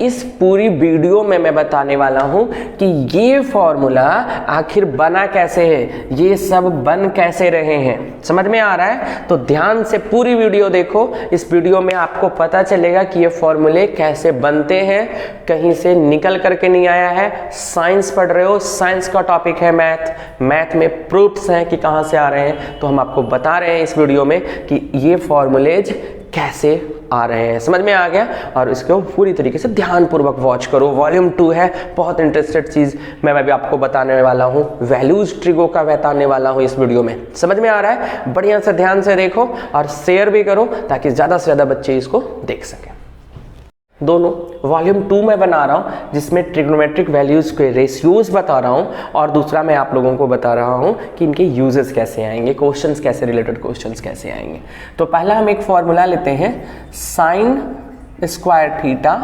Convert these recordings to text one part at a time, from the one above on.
इस पूरी वीडियो में मैं बताने वाला हूं कि ये फॉर्मूला आखिर बना कैसे है, ये सब बन कैसे रहे हैं। समझ में आ रहा है? तो ध्यान से पूरी वीडियो देखो। इस वीडियो में आपको पता चलेगा कि ये फॉर्मूले कैसे बनते हैं, कहीं से निकल करके नहीं आया है। साइंस पढ़ रहे हो, साइंस का टॉपिक है मैथ, मैथ में प्रूफ्स हैं कि कहाँ से आ रहे हैं। तो हम आपको बता रहे हैं इस वीडियो में कि ये फॉर्मूलेज कैसे आ रहे हैं। समझ में आ गया? और इसको पूरी तरीके से ध्यानपूर्वक वॉच करो। वॉल्यूम 2 है, बहुत इंटरेस्टेड चीज मैं अभी आपको बताने वाला हूँ, वैल्यूज ट्रिगो का बताने वाला हूँ इस वीडियो में। समझ में आ रहा है? बढ़िया से ध्यान से देखो और शेयर भी करो ताकि ज्यादा से ज्यादा बच्चे इसको देख सकें। दोनों वॉल्यूम 2 में बना रहा हूँ जिसमें ट्रिग्नोमेट्रिक वैल्यूज के रेशियोज बता रहा हूँ, और दूसरा मैं आप लोगों को बता रहा हूँ कि इनके यूजेस कैसे आएंगे, क्वेश्चंस कैसे, रिलेटेड क्वेश्चंस कैसे आएंगे। तो पहला हम एक फॉर्मूला लेते हैं, sign square theta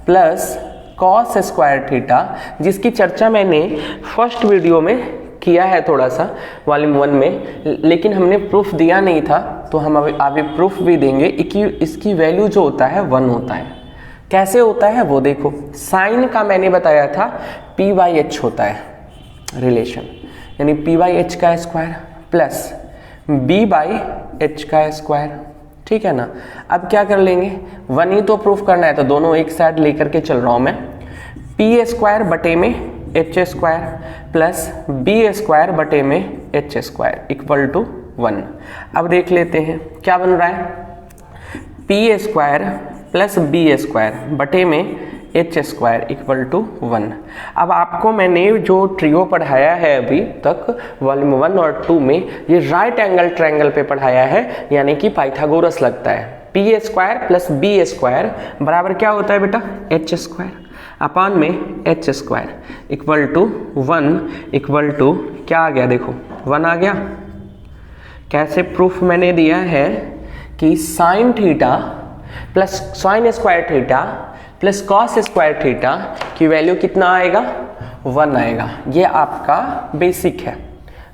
plus cos square theta, जिसकी चर्चा मैंने फर्स्ट वीडियो में किया है थोड़ा सा वॉल्यूम 1 में, लेकिन हमने प्रूफ दिया नहीं था। तो हम अभी प्रूफ भी देंगे कि इसकी वैल्यू जो होता है 1 होता है। कैसे होता है वो देखो। साइन का मैंने बताया था p/h होता है रिलेशन, यानी p/h का स्क्वायर प्लस b/h का स्क्वायर। ठीक है ना? अब क्या कर लेंगे, 1 ही तो प्रूफ करना है, तो दोनों एक साइड लेकर के चल रहा हूं मैं। p स्क्वायर बटे में h square plus b square बटे में h स्क्वायर इक्वल टू 1। अब देख लेते हैं क्या बन रहा है, p square plus B square बटे में एच स्क्वायर इक्वल टू 1। अब आपको मैंने जो ट्रियो पढ़ाया है अभी तक वॉल्यूम 1 और 2 में, ये राइट एंगल ट्रायंगल पे पढ़ाया है, यानी कि पाइथागोरस लगता है। P square plus B square बराबर क्या होता है बेटा, एच स्क्वायर अपान में H square equal to 1 equal to क्या आ गया, देखो 1 आ गया। कैसे प्रूफ मैंने दिया है कि sine theta plus sign square theta plus cos square theta की वैल्यू कितना आएगा, 1 आएगा। ये आपका बेसिक है,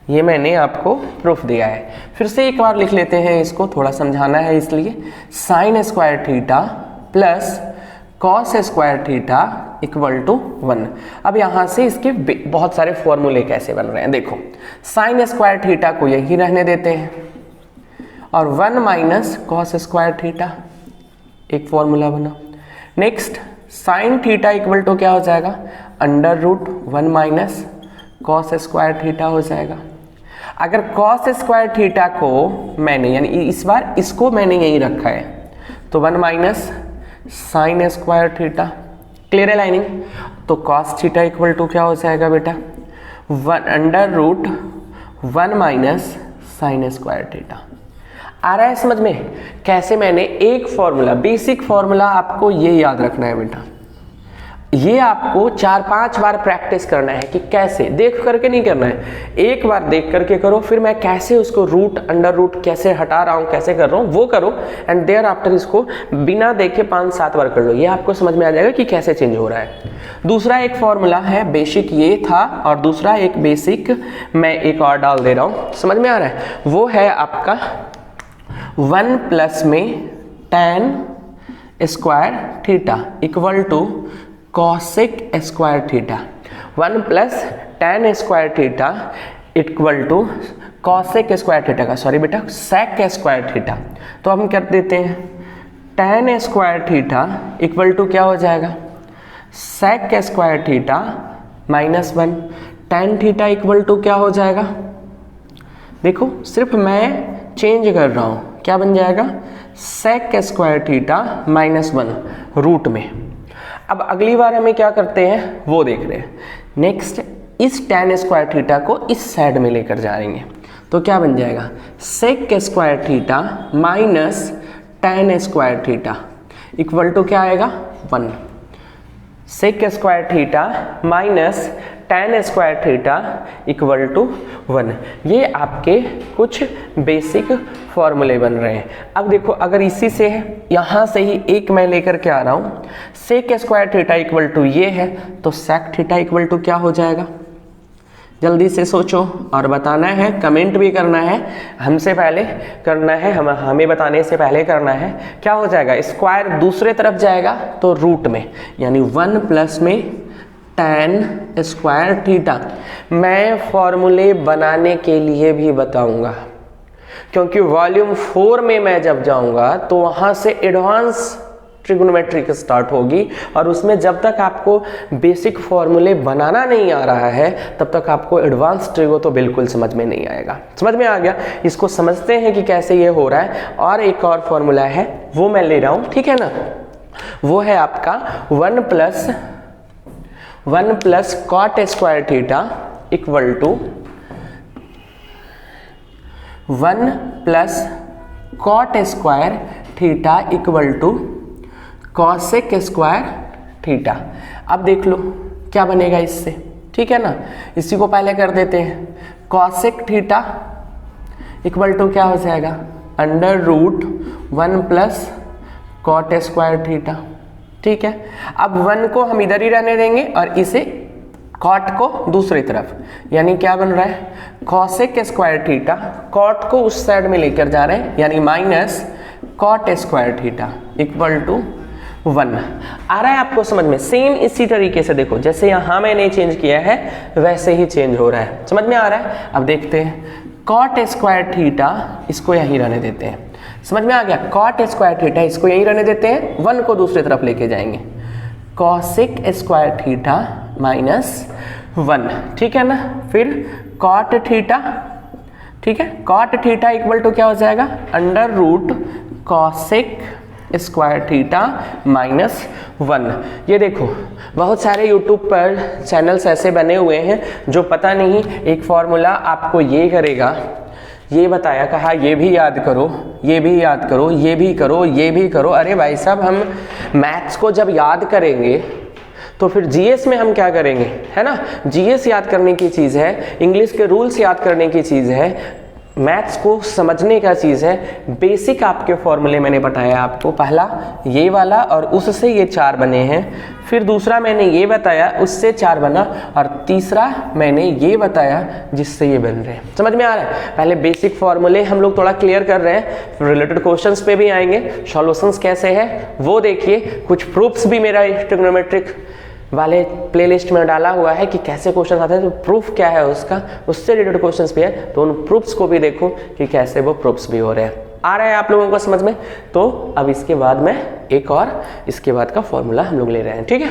ये मैंने आपको प्रूफ दिया है। फिर से एक बार लिख लेते हैं, इसको थोड़ा समझाना है इसलिए। Sine square theta plus cos square theta equal to 1। अब यहाँ से इसके बहुत सारे फॉर्मूले कैसे बन रहे हैं देखो। साइन स्क्वायर थीटा को यही रहने देते हैं और 1 माइनस कॉस स्क्वायर थीटा, एक फॉर्मूला बना। Next sine theta equal to क्या हो जाएगा, under root 1 minus cos square theta हो जाएगा। अगर कॉस स्क्वायर थीटा को मैंने, यानी इस बार इसको मैंने यही रखा है, तो 1 minus sine square theta. Clear है लाइनिंग? तो कॉस थीटा इक्वल टू क्या हो जाएगा बेटा, 1 under root 1 minus sine square theta. आ रहा है समझ में? कैसे मैंने एक फॉर्मूला, बेसिक फॉर्मूला आपको ये याद रखना है बेटा। ये आपको 4-5 बार प्रैक्टिस करना है कि कैसे, देख करके नहीं करना है, एक बार देख करके करो, फिर मैं कैसे उसको रूट अंडर रूट कैसे हटा रहा हूँ, कैसे कर रहा हूँ वो करो, एंड देयर आफ्टर इसको बिना देखे 5-7 बार कर लो। ये आपको समझ में आ जाएगा कि कैसे चेंज हो रहा है। दूसरा एक फॉर्मूला है, बेसिक ये था, और दूसरा एक बेसिक मैं एक और डाल दे रहा हूँ। समझ में आ रहा है? वो है आपका 1 प्लस में tan square theta equal to cosec square theta. 1 plus tan square theta equal to cosec square theta का, सॉरी बेटा, सेक स्क्वायर थीटा। तो हम कर देते हैं tan square theta equal to क्या हो जाएगा, sec square theta minus 1। tan theta equal to क्या हो जाएगा, देखो सिर्फ मैं चेंज कर रहा हूँ, क्या बन जाएगा, sec square theta minus 1 root में। अब अगली बार हमें क्या करते हैं वो देख रहे हैं। नेक्स्ट इस tan स्क्वायर थीटा को इस साइड में लेकर जाएंगे, तो क्या बन जाएगा, sec square theta minus tan square theta equal to क्या आएगा, 1। Sec square theta minus tan square theta equal to 1। ये आपके कुछ बेसिक फॉर्मूले बन रहे हैं। अब देखो, अगर इसी से है, यहाँ से ही एक मैं लेकर के आ रहा हूँ, sec square theta equal to ये है, तो सेक थीटा इक्वल टू क्या हो जाएगा, जल्दी से सोचो और बताना है, कमेंट भी करना है, हमसे पहले करना है, हमें बताने से पहले करना है। क्या हो जाएगा, स्क्वायर दूसरे तरफ जाएगा तो रूट में, यानी 1 प्लस में tan स्क्वायर थीटा। मैं फॉर्मूले बनाने के लिए भी बताऊंगा, क्योंकि वॉल्यूम 4 में मैं जब जाऊंगा तो वहां से एडवांस ट्रिग्नोमेट्रिक स्टार्ट होगी, और उसमें जब तक आपको बेसिक फॉर्मूले बनाना नहीं आ रहा है तब तक आपको एडवांस ट्रिगो तो बिल्कुल समझ में नहीं आएगा। समझ में आ गया? इसको समझते हैं कि कैसे ये हो रहा है। और एक और फॉर्मूला है वो मैं ले रहा हूं, ठीक है ना, वो है आपका 1 plus cot square theta equal to 1 plus cot square theta equal to cosec square theta. अब देख लो क्या बनेगा इससे, ठीक है ना। इसी को पहले कर देते हैं, कॉसेक थीटा इक्वल टू क्या हो जाएगा, under root 1 plus cot square theta, ठीक है। अब 1 को हम इधर ही रहने देंगे और इसे कॉट को दूसरी तरफ, यानी क्या बन रहा है, कॉसेक स्क्वायर थीटा, कॉट को उस साइड में लेकर जा रहे हैं, यानी minus cot square theta equal to 1। आ रहा है आपको समझ में? सेम इसी तरीके से देखो, जैसे यहाँ मैंने चेंज किया है वैसे ही चेंज हो रहा है। समझ में आ रहा है? अब देखते हैं, कॉट स्क्वायर थीटा इसको यहीं रहने देते हैं। समझ में आ गया? कॉट स्क्वायर थीटा इसको यहीं रहने देते हैं, 1 को दूसरी तरफ लेके जाएंगे, कॉसेक स्क्वायर थीटा माइनस 1, ठीक है ना। फिर कॉट थीटा, ठीक है, कॉट थीटा इक्वल टू क्या हो जाएगा, under root cosec square theta minus 1। ये देखो बहुत सारे यूट्यूब पर चैनल्स ऐसे बने हुए हैं जो पता नहीं एक फॉर्मूला आपको ये करेगा, ये बताया, कहा ये भी याद करो, ये भी याद करो, ये भी करो, ये भी करो। अरे भाई साहब, हम मैथ्स को जब याद करेंगे तो फिर जीएस में हम क्या करेंगे, है ना। जीएस याद करने की चीज़ है, इंग्लिश के रूल्स याद करने की चीज़ है, मैथ्स को समझने का चीज़ है। बेसिक आपके फॉर्मूले मैंने बताया आपको, पहला ये वाला और उससे ये 4 बने हैं, फिर दूसरा मैंने ये बताया उससे 4 बना, और तीसरा मैंने ये बताया जिससे ये बन रहे हैं। समझ में आ रहा है? पहले बेसिक फॉर्मूले हम लोग थोड़ा क्लियर कर रहे हैं, फिर रिलेटेड क्वेश्चंस पे भी आएंगे, सॉल्यूशंस कैसे है वो देखिए। कुछ प्रूफ्स भी मेरा ट्रिग्नोमेट्रिक वाले प्लेलिस्ट में डाला हुआ है कि कैसे क्वेश्चन आते हैं, तो प्रूफ क्या है उसका, उससे रिलेटेड क्वेश्चंस भी है, तो उन प्रूफ्स को भी देखो कि कैसे वो प्रूफ्स भी हो रहे हैं। आ रहा है आप लोगों को समझ में? तो अब इसके बाद में एक और इसके बाद का फॉर्मूला हम लोग ले रहे हैं, ठीक है।